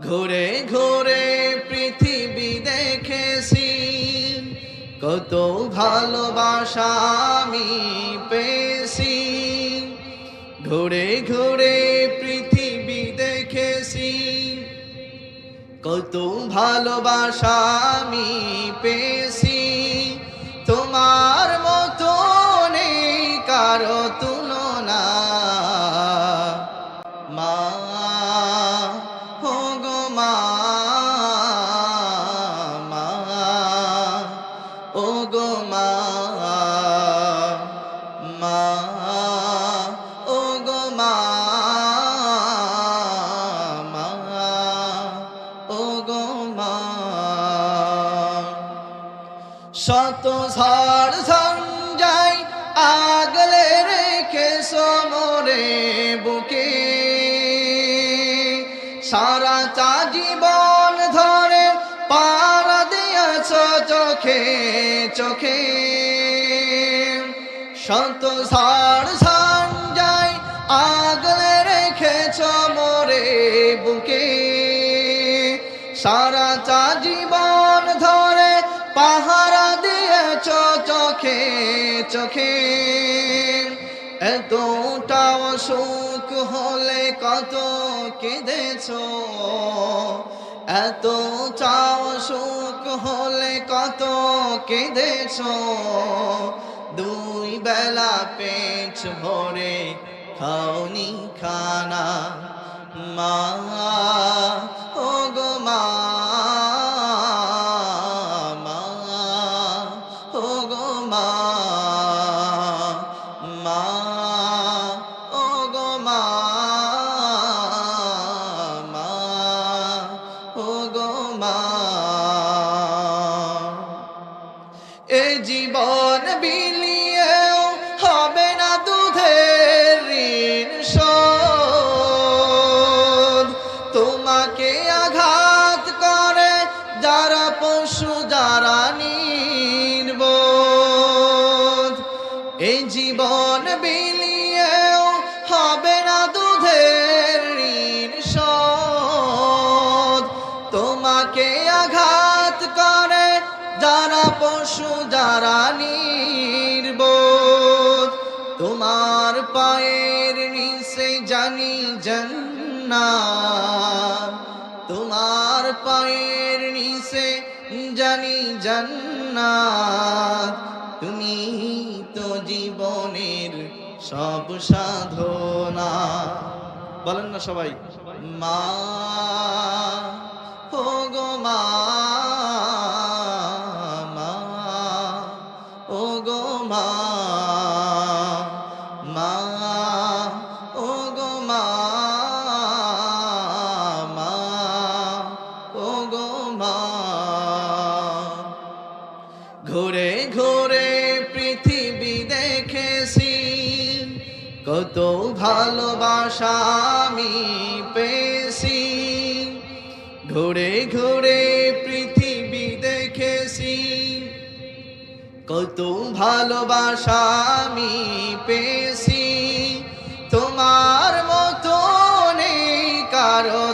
ঘুরে ঘুরে পৃথিবী দেখেছি, কত ভালোবাসা আমি পেয়েছি। ঘুরে ঘুরে পৃথিবী দেখেছি, কত ভালোবাসা আমি পেয়েছি। তোমার মতো নেই কারো তুলনা। মা হো গো মা, মা ও গো মা, মা ও গো মা, মা ও গো মা। শত ঝড় ঝঞ্ঝাই আগলে রেখেছো মোরে বুকে, সারাটা জীবন ধরে পারা দিয়েছ চোখে চোখে। শত ঝড় ঝঞ্ঝাই আগলে রেখেছ মোরে বুকে, সারাটা জীবন ধরে পাহারা দিয়েছ চোখে চোখে। এতটাও সুখ হলে কত কেঁদেছ, এতটাও সুখ হলে কত কেঁদেছ। দুই বেলা পেট ভরে খাওনি খানা। মা ও গো মা, মা ও গো মা, মা ও গো মা, মা ও গো মা। এ জীবন বিলিয়েও হবে না দুধের ঋণ শোধ। তোমাকে আঘাত করে যারা পশু যারা নির্বোধ। এই জীবন বিলিয়েও হবে না দুধের ঋণ শোধ। তোমাকে আঘাত করে যারা পশু যারা নির্বোধ। তোমার পায়ের নিচে জানি জান্নাত, তোমার পায়ের নিচে জানি জান্নাত। তুমি তো জীবনের সব সাধনা। বলেন না সবাই, মা হো গো মা, মা ও গো মা, মা ও গো মা, মা ও গো মা। ঘুরে ঘুরে পৃথিবী দেখেছি, কত ভালোবাসা আমি পেয়েছি। ঘুরে ঘুরে পৃথিবী দেখেছি, কত ভালোবাসা আমি পেয়েছি। তোমার মতো নেই কারো।